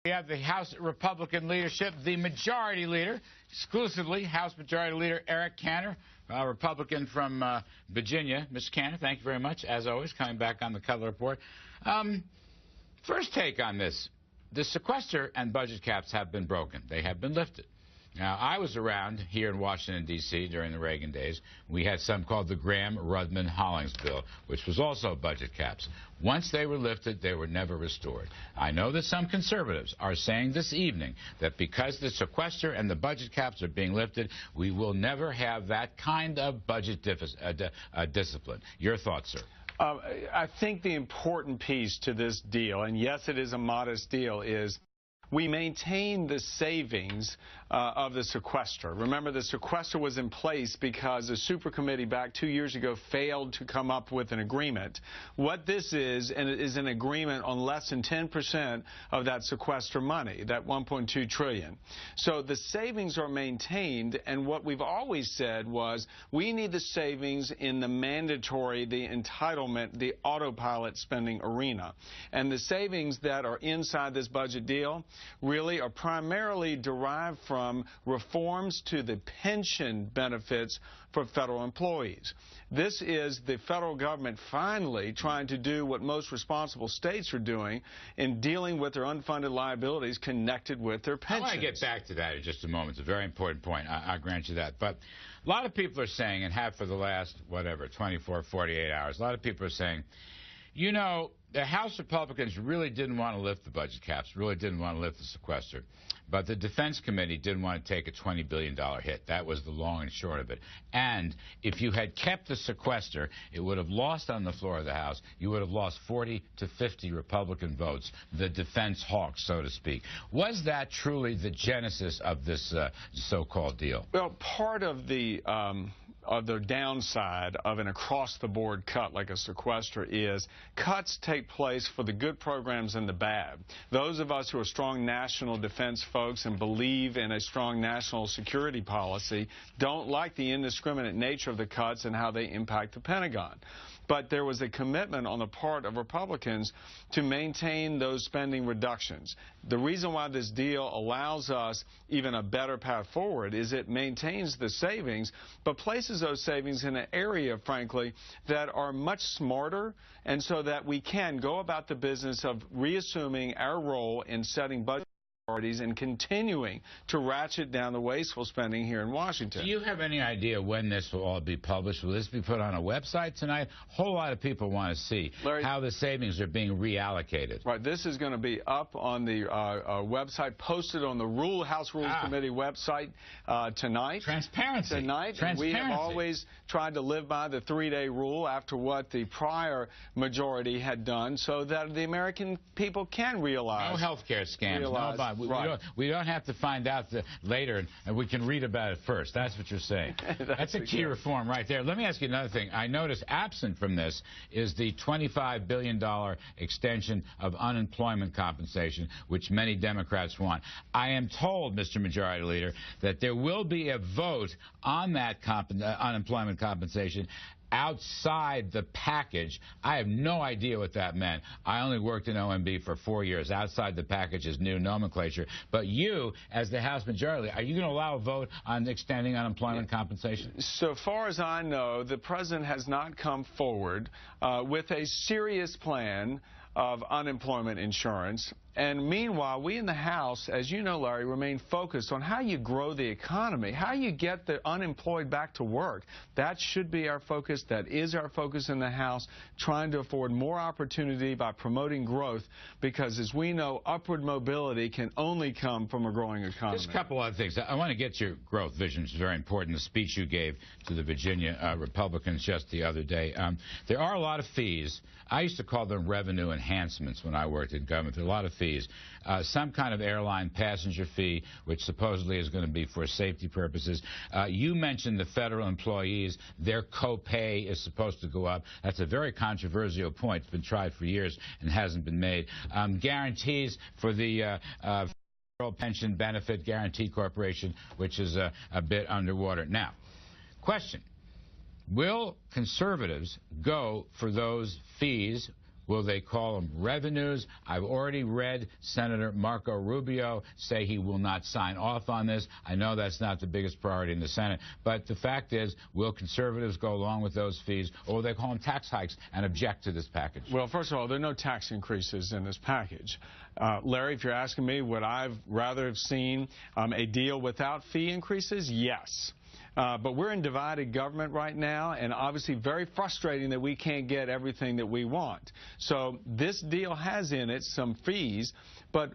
We have the House Republican leadership, the Majority Leader, exclusively House Majority Leader Eric Cantor, Republican from Virginia. Mr. Cantor, thank you very much, as always, coming back on the Kudlow Report. First take on this. The sequester and budget caps have been broken. They have been lifted. Now, I was around here in Washington, D.C. during the Reagan days. We had something called the Graham-Rudman-Hollings bill, which was also budget caps. Once they were lifted, they were never restored. I know that some conservatives are saying this evening that because the sequester and the budget caps are being lifted, we will never have that kind of budget discipline. Your thoughts, sir? I think the important piece to this deal, and yes, it is a modest deal, is we maintain the savings of the sequester. Remember, the sequester was in place because the super committee back 2 years ago failed to come up with an agreement. What this is, and it is an agreement on less than 10% of that sequester money, that $1.2 trillion. So the savings are maintained, and what we've always said was we need the savings in the mandatory, the entitlement, the autopilot spending arena. And the savings that are inside this budget deal really are primarily derived from reforms to the pension benefits for federal employees. This is the federal government finally trying to do what most responsible states are doing in dealing with their unfunded liabilities connected with their pensions. I want to get back to that in just a moment. It's a very important point. I grant you that. But a lot of people are saying, and have for the last, 24, 48 hours, a lot of people are saying, you know, the House Republicans really didn't want to lift the budget caps, really didn't want to lift the sequester. But the Defense Committee didn't want to take a $20 billion hit. That was the long and short of it. And if you had kept the sequester, it would have lost on the floor of the House. You would have lost 40 to 50 Republican votes, the defense hawks, so to speak. Was that truly the genesis of this so-called deal? Well, part of the downside of an across-the-board cut like a sequester is cuts take place for the good programs and the bad. Those of us who are strong national defense folks and believe in a strong national security policy don't like the indiscriminate nature of the cuts and how they impact the Pentagon. But there was a commitment on the part of Republicans to maintain those spending reductions. The reason why this deal allows us even a better path forward is it maintains the savings, but places those savings in an area, frankly, that are much smarter, and so that we can go about the business of reassuming our role in setting budget priorities and continuing to ratchet down the wasteful spending here in Washington. Do you have any idea when this will all be published? Will this be put on a website tonight? A whole lot of people want to see Larry, how the savings are being reallocated. Right. This is going to be up on the website, posted on the House Rules Committee website tonight. Transparency. Tonight. Transparency. We have always tried to live by the 3-day rule after what the prior majority had done so that the American people can realize. No health care scams. No, Right. We don't have to find out later, and we can read about it first. That's what you're saying. That's a key reform right there. Let me ask you another thing. I notice absent from this is the $25 billion extension of unemployment compensation, which many Democrats want. I am told, Mr. Majority Leader, that there will be a vote on that unemployment compensation outside the package. I have no idea what that meant. I only worked in OMB for 4 years. Outside the package is new nomenclature. But you, as the House Majority, are you going to allow a vote on extending unemployment compensation? So far as I know, the President has not come forward with a serious plan of unemployment insurance. And meanwhile, we in the House, as you know, Larry, remain focused on how you grow the economy, how you get the unemployed back to work. That should be our focus. That is our focus in the House, trying to afford more opportunity by promoting growth, because as we know, upward mobility can only come from a growing economy. Just a couple other things. I want to get your growth vision, which is very important. The speech you gave to the Virginia Republicans just the other day. There are a lot of fees. I used to call them revenue enhancements when I worked in government. There are a lot of fees. Some kind of airline passenger fee, which supposedly is going to be for safety purposes. You mentioned the federal employees. Their co-pay is supposed to go up. That's a very controversial point. It's been tried for years and hasn't been made. Guarantees for the Federal Pension Benefit Guarantee Corporation, which is a bit underwater. Now, question. Will conservatives go for those fees Will they call them revenues? I've already read Senator Marco Rubio say he will not sign off on this. I know that's not the biggest priority in the Senate, but the fact is, will conservatives go along with those fees, or will they call them tax hikes and object to this package? Well, first of all, there are no tax increases in this package. Larry, if you're asking me, would I rather have seen a deal without fee increases? Yes. But we're in divided government right now, and obviously very frustrating that we can't get everything that we want. So this deal has in it some fees, but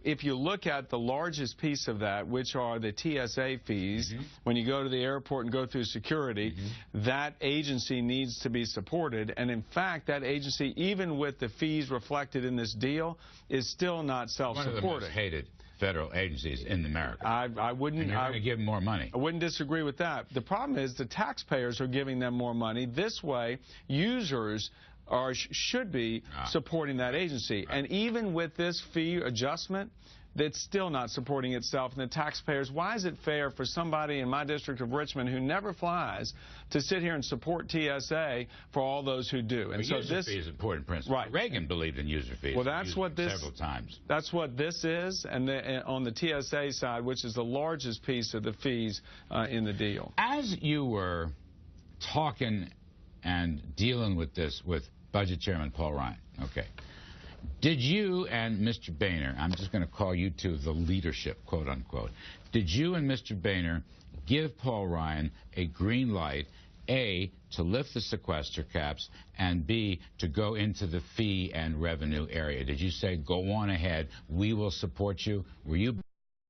if you look at the largest piece of that, which are the TSA fees, when you go to the airport and go through security, that agency needs to be supported. And in fact, that agency, even with the fees reflected in this deal, is still not self-supporting. One of the most hated federal agencies in America. I wouldn't. And you're going to give them more money. I wouldn't disagree with that. The problem is the taxpayers are giving them more money. This way, users should be supporting that agency. And even with this fee adjustment, it's still not supporting itself and the taxpayers. Why is it fair for somebody in my district of Richmond who never flies to sit here and support TSA for all those who do? And so user fee is an important principle. Right. Reagan believed in user fees. Well, that's what this several times. That's what this is, and on the TSA side, which is the largest piece of the fees in the deal. As you were talking and dealing with this with Budget Chairman Paul Ryan, okay, did you and Mr. Boehner, I'm just going to call you two the leadership, quote unquote, did you and Mr. Boehner give Paul Ryan a green light, A, to lift the sequester caps, and B, to go into the fee and revenue area? Did you say, go on ahead, we will support you? Were you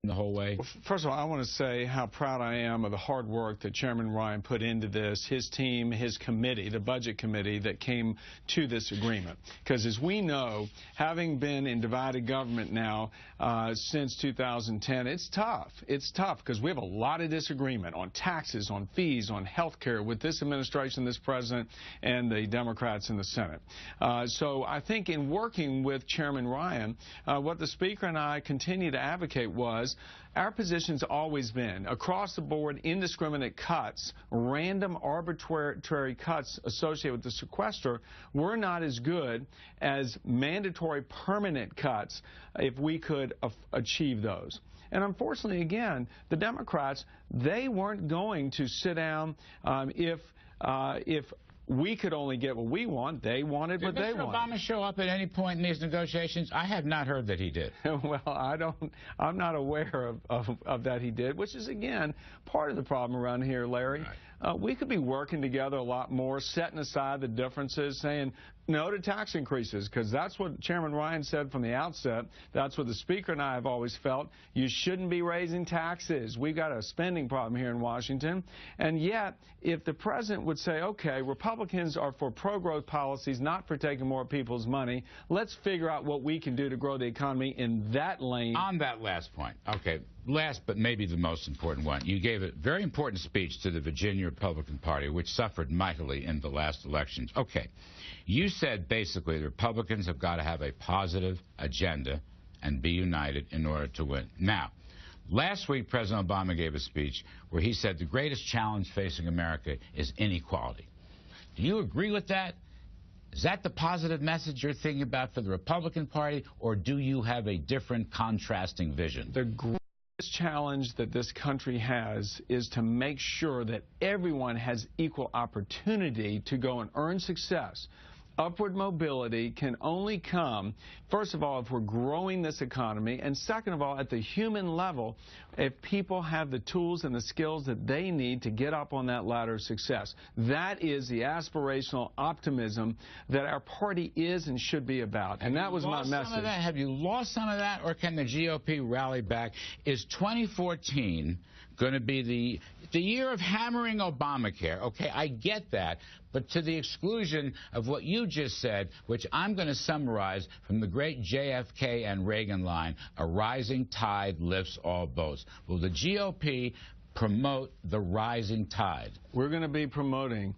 the whole way? Well, first of all, I want to say how proud I am of the hard work that Chairman Ryan put into this, his team, his committee, the budget committee that came to this agreement. Because as we know, having been in divided government now since 2010, it's tough. It's tough because we have a lot of disagreement on taxes, on fees, on health care with this administration, this president, and the Democrats in the Senate. So I think in working with Chairman Ryan, what the Speaker and I continue to advocate was our position's always been across the board indiscriminate cuts, random arbitrary cuts associated with the sequester were not as good as mandatory permanent cuts if we could achieve those. And unfortunately, again, the Democrats, they weren't going to sit down if we could only get what we want. They wanted what they wanted. Did Mr. Obama show up at any point in these negotiations? I have not heard that he did. Well, I'm not aware of that he did, which is, again, part of the problem around here, Larry. Right. We could be working together a lot more, setting aside the differences, saying no to tax increases, because that's what Chairman Ryan said from the outset. That's what the Speaker and I have always felt. You shouldn't be raising taxes. We've got a spending problem here in Washington. And yet, if the President would say, okay, Republicans are for pro-growth policies, not for taking more people's money, let's figure out what we can do to grow the economy in that lane. On that last point, okay, last but maybe the most important one, you gave a very important speech to the Virginia Republican Party, which suffered mightily in the last elections. Okay. You said basically the Republicans have got to have a positive agenda and be united in order to win. Now, last week President Obama gave a speech where he said the greatest challenge facing America is inequality. Do you agree with that? Is that the positive message you're thinking about for the Republican Party, or do you have a different contrasting vision? The greatest challenge that this country has is to make sure that everyone has equal opportunity to go and earn success. Upward mobility can only come, first of all, if we're growing this economy, and second of all, at the human level, if people have the tools and the skills that they need to get up on that ladder of success. That is the aspirational optimism that our party is and should be about. And that was my message. Have you lost some of that, or can the GOP rally back? Is 2014 going to be the year of hammering Obamacare? Okay, I get that, but to the exclusion of what you just said, which I'm going to summarize from the great JFK and Reagan line, a rising tide lifts all boats. Will the GOP promote the rising tide? We're going to be promoting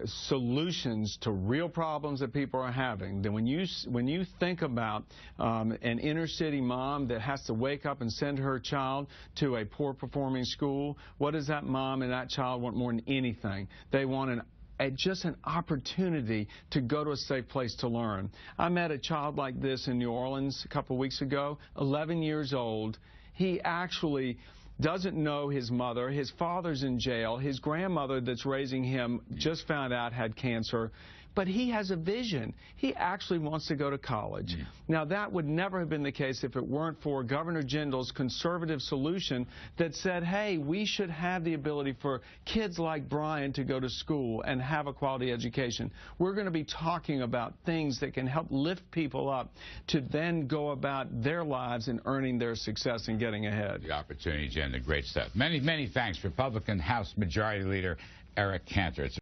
solutions to real problems that people are having. Then when you think about an inner city mom that has to wake up and send her child to a poor performing school, what does that mom and that child want more than anything? They want just an opportunity to go to a safe place to learn. I met a child like this in New Orleans a couple of weeks ago, 11 years old. He actually doesn't know his mother. His father's in jail. His grandmother that's raising him just found out had cancer. But he has a vision. He actually wants to go to college. Now, that would never have been the case if it weren't for Governor Jindal's conservative solution that said, hey, we should have the ability for kids like Brian to go to school and have a quality education. We're going to be talking about things that can help lift people up to then go about their lives and earning their success and getting ahead. The opportunity agenda, great stuff. Many, many thanks, Republican House Majority Leader Eric Cantor.